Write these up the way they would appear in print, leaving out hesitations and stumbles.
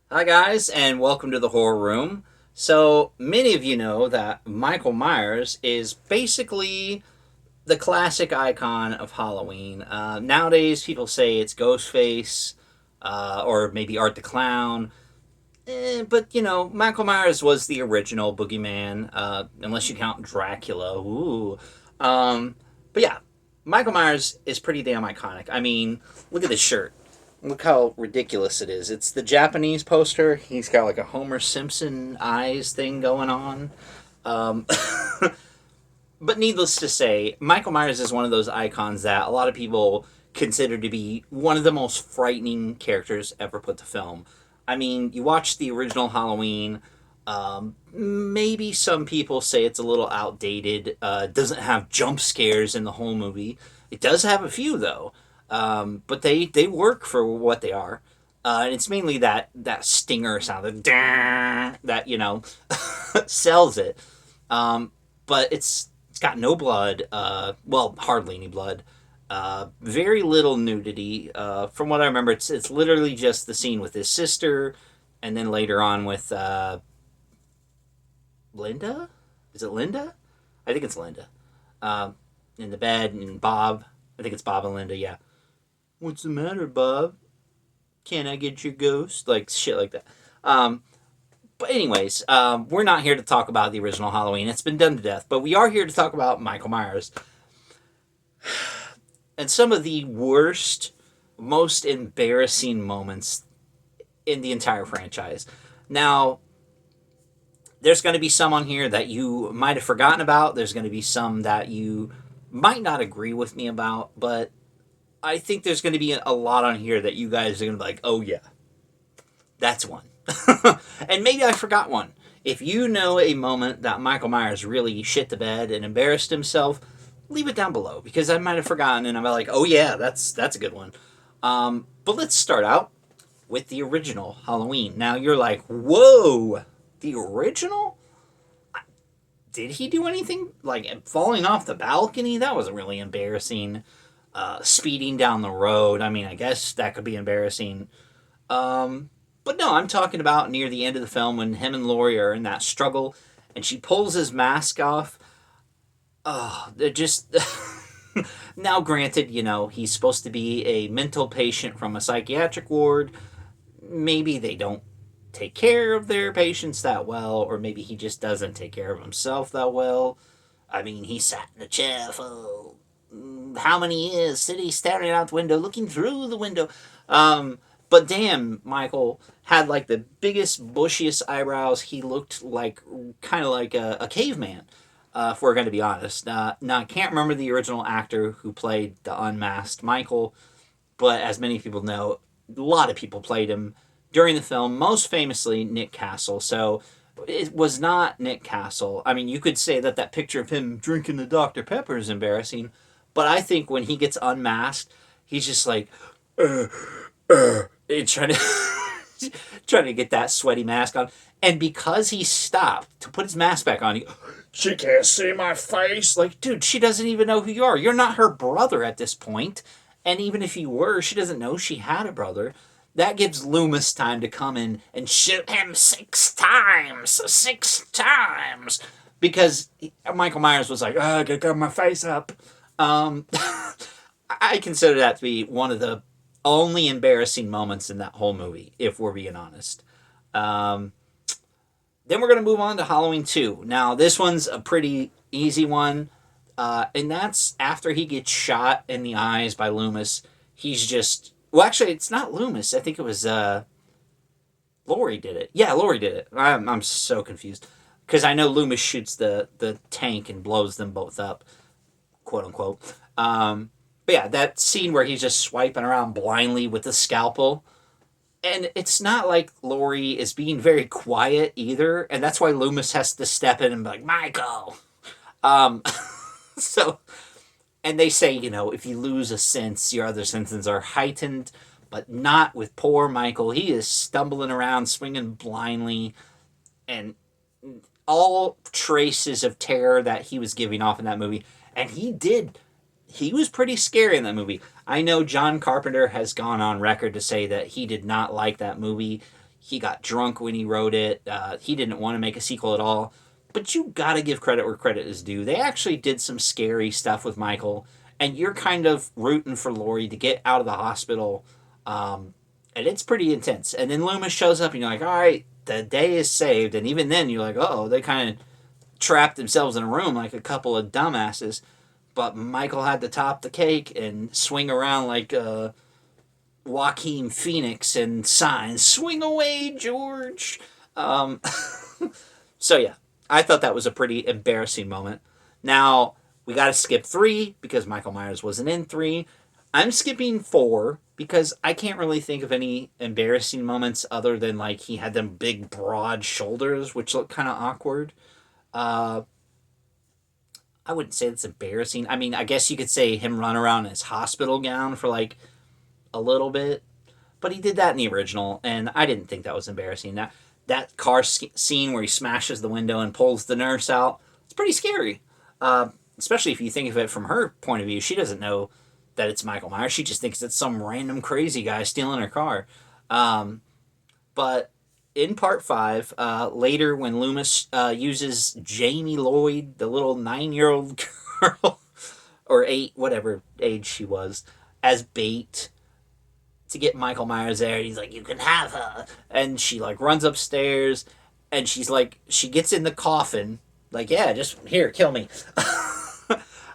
Hi, guys, and welcome to the Horror Room. So, many of you know that Michael Myers is basically the classic icon of Halloween. Nowadays, people say it's Ghostface or maybe Art the Clown. But, Michael Myers was the original boogeyman, unless you count Dracula. Ooh. Um, but yeah, Michael Myers is pretty damn iconic. I mean, look at this shirt. Look how ridiculous it is. It's the Japanese poster. He's got like a Homer Simpson eyes thing going on. Um, but needless to say, Michael Myers is one of those icons that a lot of people consider to be one of the most frightening characters ever put to film. I mean, you watch the original Halloween. Maybe some people say it's a little outdated. Doesn't have jump scares in the whole movie. It does have a few though, but they work for what they are. And it's mainly that stinger sound, that sells it. But it's got no blood. Well, hardly any blood. Very little nudity. From what I remember, it's literally just the scene with his sister, and then later on with Linda. Is it Linda? I think it's Linda. Um, in the bed, and Bob. I think it's Bob and Linda. Yeah. What's the matter, Bob? Can I get your ghost? Like shit like that. Um, but anyways, we're not here to talk about the original Halloween. It's been done to death. But we are here to talk about Michael Myers and some of the worst, most embarrassing moments in the entire franchise. Now, there's going to be some on here that you might have forgotten about. There's going to be some that you might not agree with me about, but I think there's going to be a lot on here that you guys are going to be like, oh, yeah, that's one. And maybe I forgot one. If you know a moment that Michael Myers really shit the bed and embarrassed himself, leave it down below because I might have forgotten and I'm like, oh yeah, that's a good one. But let's start out with the original Halloween. Now you're like, whoa, the original? Did he do anything like falling off the balcony? That wasn't really embarrassing. Speeding down the road. I mean, I guess that could be embarrassing. But no, I'm talking about near the end of the film when him and Laurie are in that struggle, and she pulls his mask off. Oh, they're just. Now, granted, he's supposed to be a mental patient from a psychiatric ward. Maybe they don't take care of their patients that well, or maybe he just doesn't take care of himself that well. I mean, he sat in a chair for how many years, sitting staring out the window, looking through the window. But damn, Michael had like the biggest, bushiest eyebrows. He looked like kind of like a caveman, if we're going to be honest. Now, I can't remember the original actor who played the unmasked Michael, but as many people know, a lot of people played him during the film, most famously Nick Castle. So it was not Nick Castle. I mean, you could say that picture of him drinking the Dr. Pepper is embarrassing, but I think when he gets unmasked, he's just like, trying to trying to get that sweaty mask on. And because he stopped to put his mask back on, she can't see my face. Like, dude, she doesn't even know who you are. You're not her brother at this point. And even if you were, she doesn't know she had a brother. That gives Loomis time to come in and shoot him 6 times. 6 times. Because Michael Myers was like, oh, I gotta cover my face up. Um, I consider that to be one of the only embarrassing moments in that whole movie, if we're being honest. Um, then we're going to move on to Halloween 2. Now, this one's a pretty easy one. And that's after he gets shot in the eyes by Loomis. He's just. Well, actually, it's not Loomis. I think it was Laurie did it. Yeah, Laurie did it. I'm so confused. Because I know Loomis shoots the tank and blows them both up, quote unquote. But yeah, that scene where he's just swiping around blindly with the scalpel. And it's not like Laurie is being very quiet either. And that's why Loomis has to step in and be like, Michael. Um, so, and they say, if you lose a sense, your other senses are heightened, but not with poor Michael. He is stumbling around, swinging blindly, and all traces of terror that he was giving off in that movie. And he was pretty scary in that movie. I know John Carpenter has gone on record to say that he did not like that movie. He got drunk when he wrote it. He didn't want to make a sequel at all. But you gotta give credit where credit is due. They actually did some scary stuff with Michael, and you're kind of rooting for Laurie to get out of the hospital. And it's pretty intense. And then Loomis shows up, and you're like, all right, the day is saved. And even then, you're like, oh, they kind of trapped themselves in a room like a couple of dumbasses. But Michael had to top the cake and swing around like Joaquin Phoenix and Signs. Swing away, George. Um, so, yeah, I thought that was a pretty embarrassing moment. Now, we got to skip 3 because Michael Myers wasn't in 3. I'm skipping 4 because I can't really think of any embarrassing moments other than like he had them big broad shoulders, which look kind of awkward. Uh, I wouldn't say it's embarrassing. I mean, I guess you could say him run around in his hospital gown for like a little bit, but he did that in the original, and I didn't think that was embarrassing. That car scene where he smashes the window and pulls the nurse out, it's pretty scary. Especially if you think of it from her point of view. She doesn't know that it's Michael Myers. She just thinks it's some random crazy guy stealing her car. But in part 5, later when Loomis uses Jamie Lloyd, the little 9-year-old girl, or 8, whatever age she was, as bait to get Michael Myers there, he's like, you can have her. And she like runs upstairs, and she's like, she gets in the coffin, like, yeah, just here, kill me.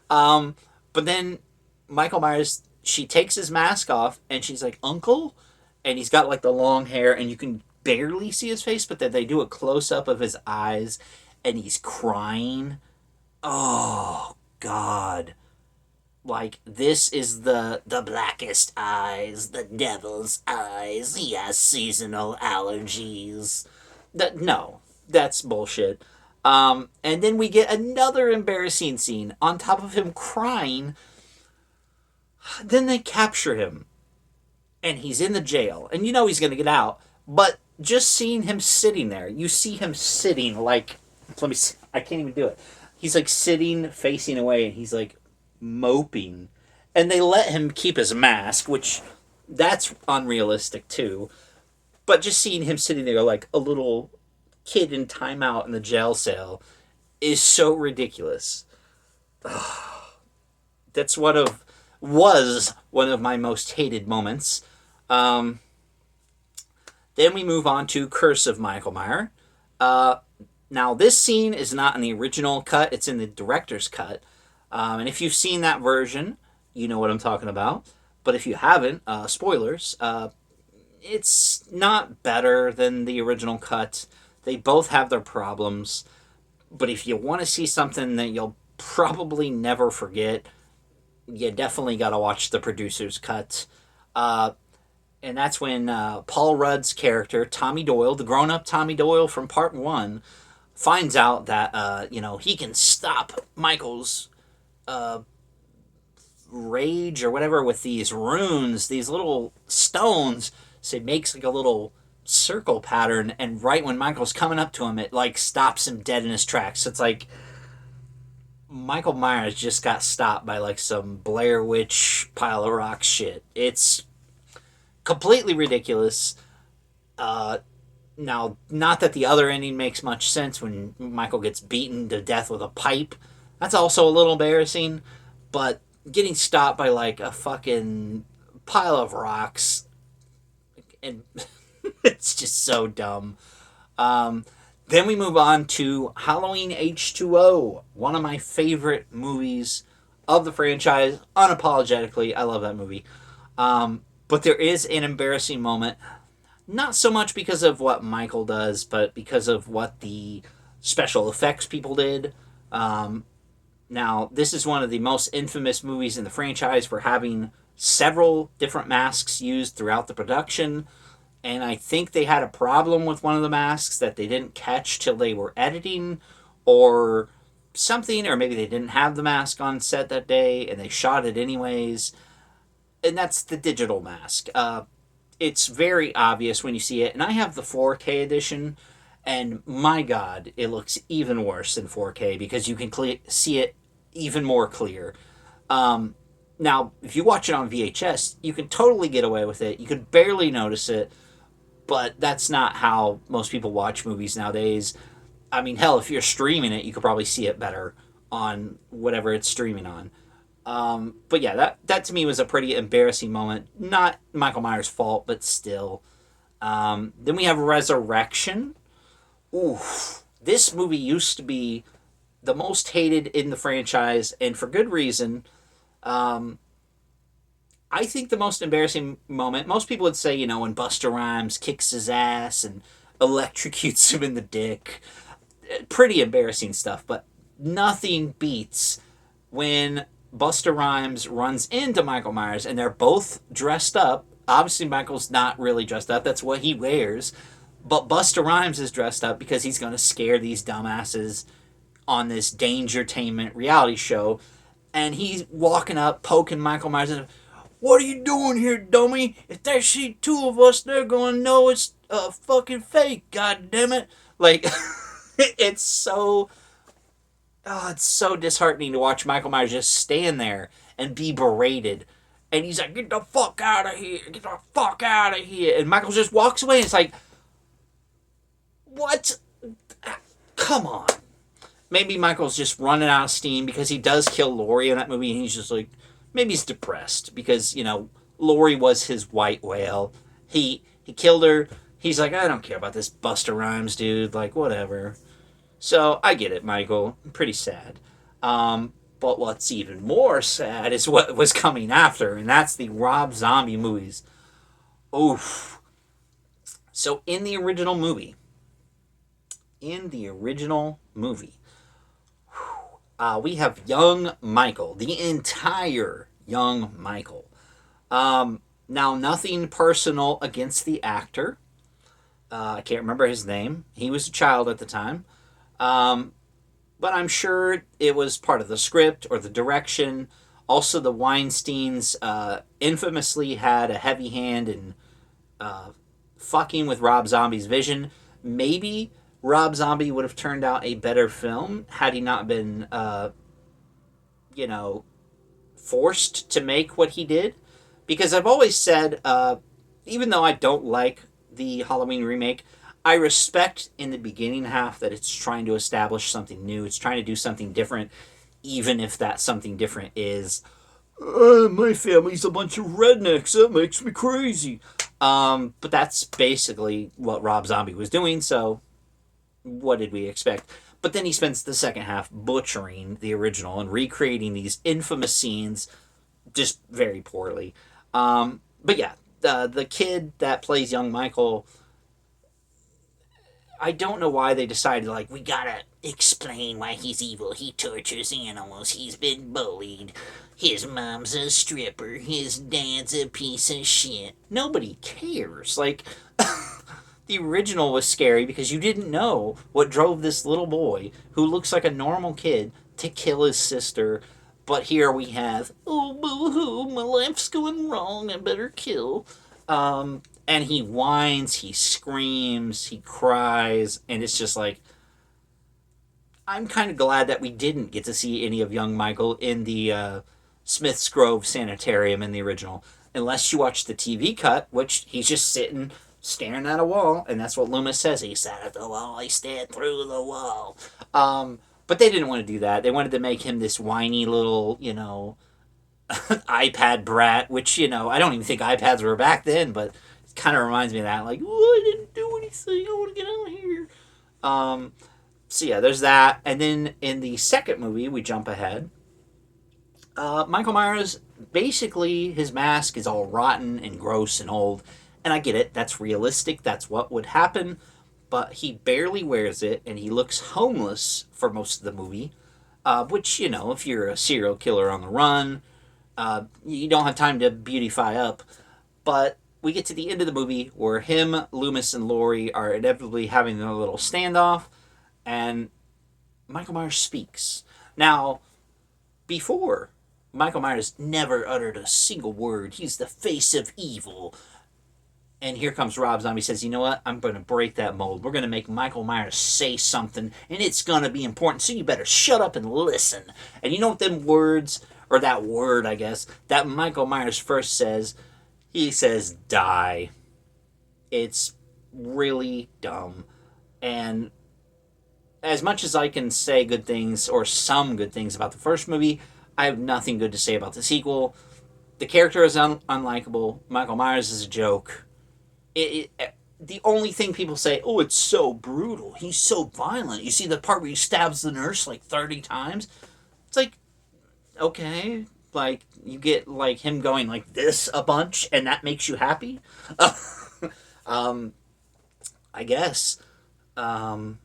But then Michael Myers, she takes his mask off, and she's like, Uncle? And he's got like the long hair, and you can barely see his face, but then they do a close up of his eyes, and he's crying. Oh, God. Like, this is the blackest eyes, the devil's eyes. He has seasonal allergies. No, that's bullshit. And then we get another embarrassing scene. On top of him crying, then they capture him. And he's in the jail. And you know he's going to get out. But just seeing him sitting there, you see him sitting like, let me see, I can't even do it. He's like sitting, facing away, and he's like moping. And they let him keep his mask, which that's unrealistic too. But just seeing him sitting there like a little kid in timeout in the jail cell is so ridiculous. That's was one of my most hated moments. Then we move on to Curse of Michael Myers. Now, this scene is not in the original cut. It's in the director's cut. And if you've seen that version, you know what I'm talking about. But if you haven't, spoilers, it's not better than the original cut. They both have their problems. But if you want to see something that you'll probably never forget, you definitely got to watch the producer's cut. And that's when Paul Rudd's character, Tommy Doyle, the grown-up Tommy Doyle from Part 1, finds out that, he can stop Michael's rage or whatever with these runes, these little stones. So it makes like a little circle pattern, and right when Michael's coming up to him, it like stops him dead in his tracks. So it's like Michael Myers just got stopped by like some Blair Witch pile of rock shit. It's completely ridiculous. Now, not that the other ending makes much sense when Michael gets beaten to death with a pipe. That's also a little embarrassing. But getting stopped by like a fucking pile of rocks, and it's just so dumb. Then we move on to Halloween H2O, one of my favorite movies of the franchise. Unapologetically, I love that movie. But there is an embarrassing moment, not so much because of what Michael does, but because of what the special effects people did. Now, this is one of the most infamous movies in the franchise for having several different masks used throughout the production. And I think they had a problem with one of the masks that they didn't catch till they were editing or something, or maybe they didn't have the mask on set that day and they shot it anyways. And that's the digital mask. It's very obvious when you see it. And I have the 4K edition, and my God, it looks even worse than 4K because you can see it even more clear. Now, if you watch it on VHS, you can totally get away with it. You can barely notice it. but that's not how most people watch movies nowadays. I mean, hell, if you're streaming it, you could probably see it better on whatever it's streaming on. But yeah, that to me was a pretty embarrassing moment. Not Michael Myers' fault, but still. Then we have Resurrection. Oof. This movie used to be the most hated in the franchise, and for good reason. Um, I think the most embarrassing moment, most people would say, when Buster Rhymes kicks his ass and electrocutes him in the dick. Pretty embarrassing stuff, but nothing beats when Buster Rhymes runs into Michael Myers and they're both dressed up. Obviously, Michael's not really dressed up, that's what he wears. But Buster Rhymes is dressed up because he's going to scare these dumbasses on this Dangertainment reality show. And he's walking up, poking Michael Myers. And, what are you doing here, dummy? If they see two of us, they're going to know it's a fucking fake, god damn it. Like, it's so... Oh, it's so disheartening to watch Michael Myers just stand there and be berated. And he's like, get the fuck out of here. Get the fuck out of here. And Michael just walks away and it's like, what? Come on. Maybe Michael's just running out of steam because he does kill Laurie in that movie and he's just like, maybe he's depressed because, Laurie was his white whale. He killed her. He's like, I don't care about this Buster Rhymes dude. Like, whatever. So, I get it, Michael. Pretty sad. But what's even more sad is what was coming after, and that's the Rob Zombie movies. Oof. So, in the original movie, we have young Michael, the entire young Michael. Now, nothing personal against the actor. I can't remember his name. He was a child at the time. But I'm sure it was part of the script or the direction. Also, the Weinsteins infamously had a heavy hand in fucking with Rob Zombie's vision. Maybe Rob Zombie would have turned out a better film had he not been, forced to make what he did. Because I've always said, even though I don't like the Halloween remake, I respect in the beginning half that it's trying to establish something new. It's trying to do something different, even if that something different is, my family's a bunch of rednecks. That makes me crazy. But that's basically what Rob Zombie was doing, so what did we expect? But then he spends the second half butchering the original and recreating these infamous scenes just very poorly. But yeah, the kid that plays young Michael, I don't know why they decided, like, we gotta explain why he's evil. He tortures animals. He's been bullied. His mom's a stripper. His dad's a piece of shit. Nobody cares. Like, the original was scary because you didn't know what drove this little boy, who looks like a normal kid, to kill his sister. But here we have, oh, boo-hoo, my life's going wrong. I better kill. And he whines, he screams, he cries, and it's just like, I'm kind of glad that we didn't get to see any of young Michael in the Smith's Grove Sanitarium in the original. Unless you watch the TV cut, which he's just sitting, staring at a wall, and that's what Loomis says. He sat at the wall, he stared through the wall. But they didn't want to do that. They wanted to make him this whiny little, iPad brat, which, I don't even think iPads were back then, but it kind of reminds me of that. Like, oh, I didn't do anything. I want to get out of here. So yeah, there's that. And then in the second movie, we jump ahead. Michael Myers, basically, his mask is all rotten and gross and old. And I get it. That's realistic. That's what would happen. But he barely wears it, and he looks homeless for most of the movie. Which, if you're a serial killer on the run, you don't have time to beautify up. But we get to the end of the movie where him, Loomis, and Laurie are inevitably having a little standoff, and Michael Myers speaks. Now, before, Michael Myers never uttered a single word. He's the face of evil. And here comes Rob Zombie, says, you know what? I'm going to break that mold. We're going to make Michael Myers say something, and it's going to be important, so you better shut up and listen. And you know what them words, or that word, I guess, that Michael Myers first says? He says, die. It's really dumb. And as much as I can say good things, or some good things about the first movie, I have nothing good to say about the sequel. The character is unlikable. Michael Myers is a joke. The only thing people say, oh, it's so brutal. He's so violent. You see the part where he stabs the nurse like 30 times? It's like, okay. Like, you get like him going like this a bunch, and that makes you happy? um, I guess. Um,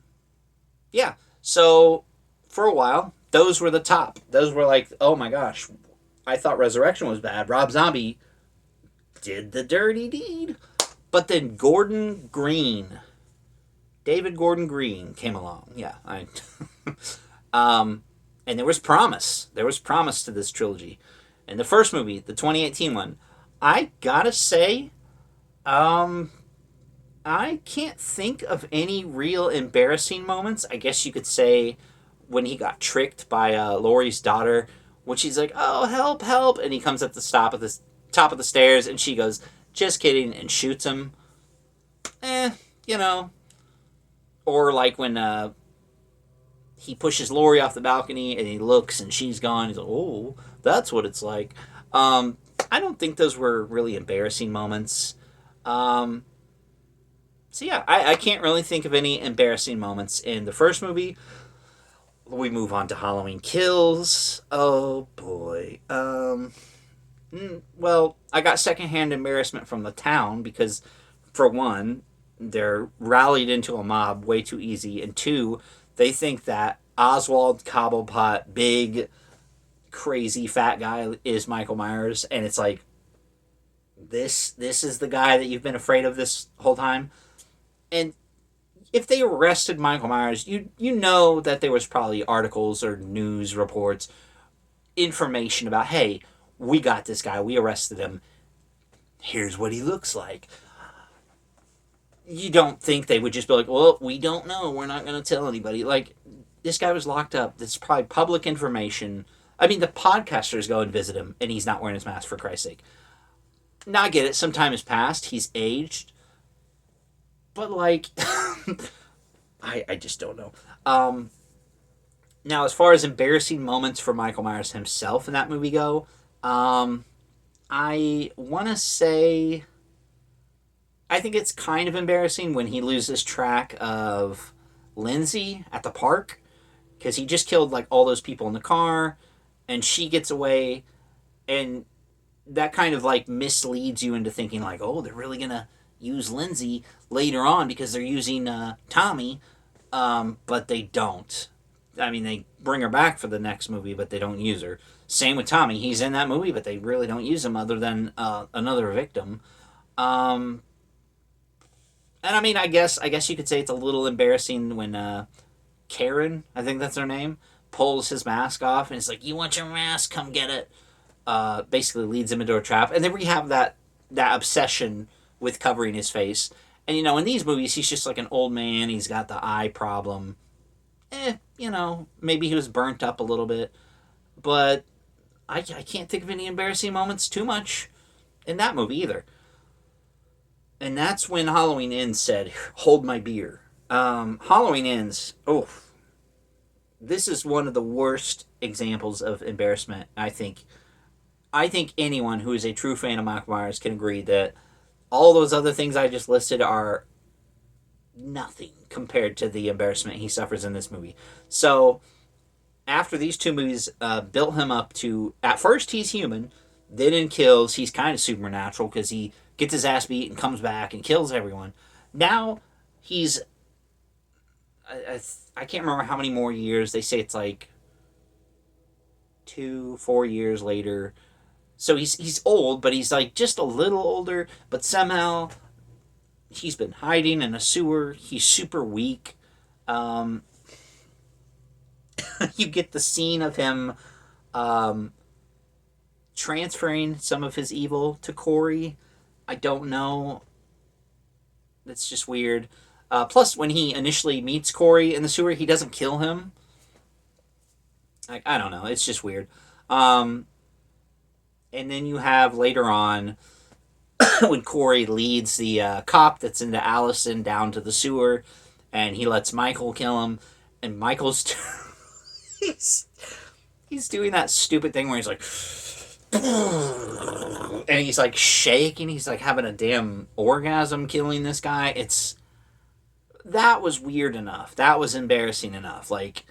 yeah. So, for a while, those were the top. Those were like, oh my gosh, I thought Resurrection was bad. Rob Zombie did the dirty deed. But then David Gordon Green came along. Yeah, and there was promise. There was promise to this trilogy. And the first movie, the 2018 one, I gotta say, um, I can't think of any real embarrassing moments. I guess you could say when he got tricked by Laurie's daughter, when she's like, "Oh, help, help!" and he comes at the top of the stairs, and she goes, "Just kidding," and shoots him. Eh, you know. Or like when he pushes Laurie off the balcony and he looks and she's gone. He's like, "Oh, that's what it's like." Um, I don't think those were really embarrassing moments. Um, so yeah, I can't really think of any embarrassing moments in the first movie. We move on to Halloween Kills. Oh boy. Well, I got secondhand embarrassment from the town because, for one, they're rallied into a mob way too easy, and two, they think that Oswald Cobblepot, big, crazy fat guy, is Michael Myers, and it's like, this is the guy that you've been afraid of this whole time. And if they arrested Michael Myers, you know that there was probably articles or news reports, information about, hey, we got this guy, we arrested him, here's what he looks like. You don't think they would just be like, well, we don't know, we're not going to tell anybody. Like, this guy was locked up. That's probably public information. I mean, the podcasters go and visit him, and he's not wearing his mask, for Christ's sake. Now, I get it. Some time has passed. He's aged. But, like, I just don't know. Now, as far as embarrassing moments for Michael Myers himself in that movie go, I want to say, I think it's kind of embarrassing when he loses track of Lindsay at the park, because he just killed like all those people in the car, and she gets away, and that kind of like misleads you into thinking like, oh, they're really gonna use Lindsay later on because they're using Tommy, but they don't. I mean, they bring her back for the next movie, but they don't use her. Same with Tommy; he's in that movie, but they really don't use him other than another victim. Um, and I mean, I guess you could say it's a little embarrassing when Karen, I think that's her name, pulls his mask off and it's like, "You want your mask? Come get it." Basically leads him into a trap, and then we have that obsession with covering his face. And in these movies, he's just like an old man. He's got the eye problem. Maybe he was burnt up a little bit, but I can't think of any embarrassing moments too much in that movie either. And that's when Halloween Ends said, "Hold my beer." Halloween Ends. Oh, this is one of the worst examples of embarrassment. I think anyone who is a true fan of Michael Myers can agree that all those other things I just listed are nothing compared to the embarrassment he suffers in this movie. So, after these two movies built him up to, at first he's human, then in Kills he's kind of supernatural because he gets his ass beat and comes back and kills everyone. Now he's, I can't remember how many more years. They say it's like 4 years later. So he's old, but he's like just a little older. But somehow he's been hiding in a sewer. He's super weak. Um, you get the scene of him um, transferring some of his evil to Corey. I don't know. That's just weird. Plus, when he initially meets Corey in the sewer, he doesn't kill him. I don't know. It's just weird. And then you have later on when Corey leads the cop that's into Allison down to the sewer, and he lets Michael kill him, and Michael's he's, he's doing that stupid thing where he's like, and he's like shaking, he's like having a damn orgasm killing this guy. That was weird enough. That was embarrassing enough. Like,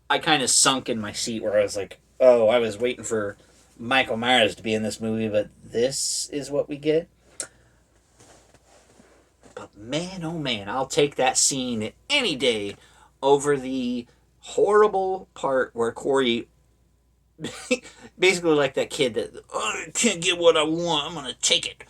I kind of sunk in my seat where I was like, oh, I was waiting for Michael Myers to be in this movie, but this is what we get. But man, oh man, I'll take that scene any day over the horrible part where Corey, basically like that kid that, oh, I can't get what I want, I'm gonna take it,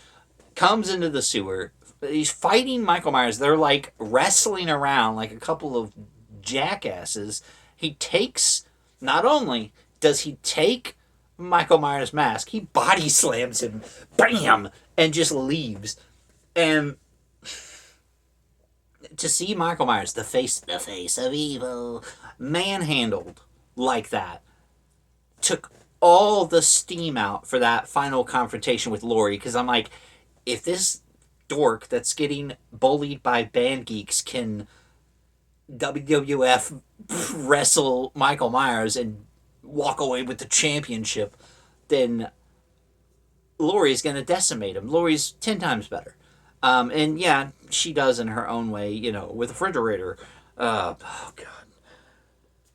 comes into the sewer. He's fighting Michael Myers. They're like wrestling around like a couple of jackasses. He takes, not only does he take Michael Myers' mask, he body slams him, bam, and just leaves. And to see Michael Myers, the face of evil, manhandled like that, took all the steam out for that final confrontation with Laurie. Because I'm like, if this dork that's getting bullied by band geeks can WWF wrestle Michael Myers and walk away with the championship, then Laurie's going to decimate him. Laurie's 10 times better. And yeah, she does in her own way, with a refrigerator. Oh, God.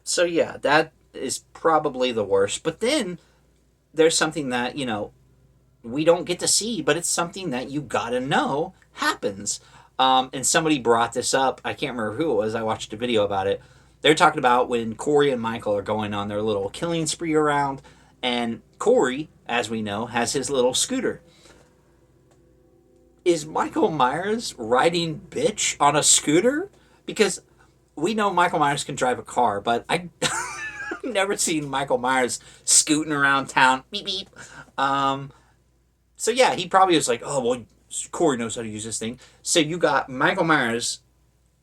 So yeah, that is probably the worst. But then there's something that, we don't get to see, but it's something that you gotta know happens. And somebody brought this up. I can't remember who it was. I watched a video about it. They're talking about when Corey and Michael are going on their little killing spree around, and Corey, as we know, has his little scooter. Is Michael Myers riding bitch on a scooter? Because we know Michael Myers can drive a car, but I've never seen Michael Myers scooting around town. Beep, beep. So yeah, he probably was like, oh, well, Corey knows how to use this thing. So you got Michael Myers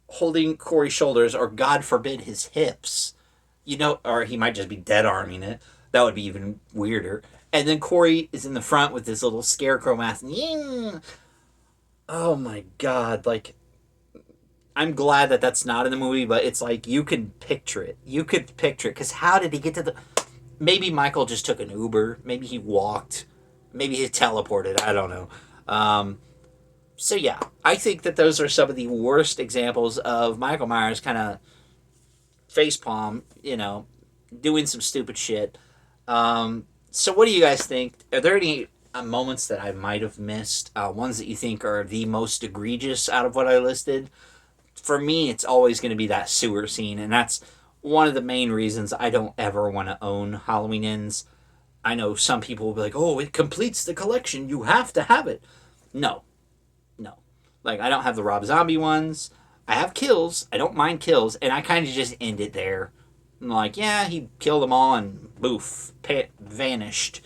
holding Corey's shoulders, or God forbid, his hips. Or he might just be dead arming it. That would be even weirder. And then Corey is in the front with this little scarecrow mask. Yeah. Oh my God. Like, I'm glad that that's not in the movie, but it's like, you can picture it. You could picture it. Because how did he get to the... Maybe Michael just took an Uber. Maybe he walked. Maybe he teleported. I don't know. So yeah, I think that those are some of the worst examples of Michael Myers kind of facepalm, doing some stupid shit. So what do you guys think? Are there any moments that I might have missed? Ones that you think are the most egregious out of what I listed? For me, it's always going to be that sewer scene, and that's one of the main reasons I don't ever want to own Halloween Ends. I know some people will be like, oh, it completes the collection, you have to have it. No. Like, I don't have the Rob Zombie ones. I have kills. I don't mind kills, and I kind of just end it there. I'm like, yeah, he killed them all, and boof, vanished.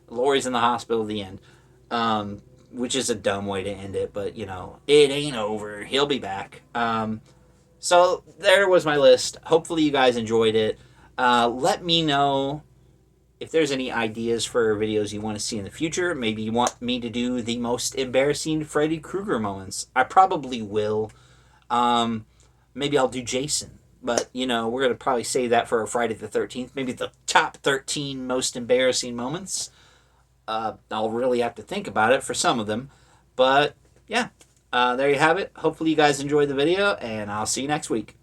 Laurie's in the hospital at the end. Which is a dumb way to end it, but, it ain't over. He'll be back. So there was my list. Hopefully you guys enjoyed it. Let me know if there's any ideas for videos you want to see in the future. Maybe you want me to do the most embarrassing Freddy Krueger moments. I probably will. Maybe I'll do Jason. But, we're going to probably save that for a Friday the 13th. Maybe the top 13 most embarrassing moments. I'll really have to think about it for some of them. But, yeah. There you have it. Hopefully you guys enjoyed the video, and I'll see you next week.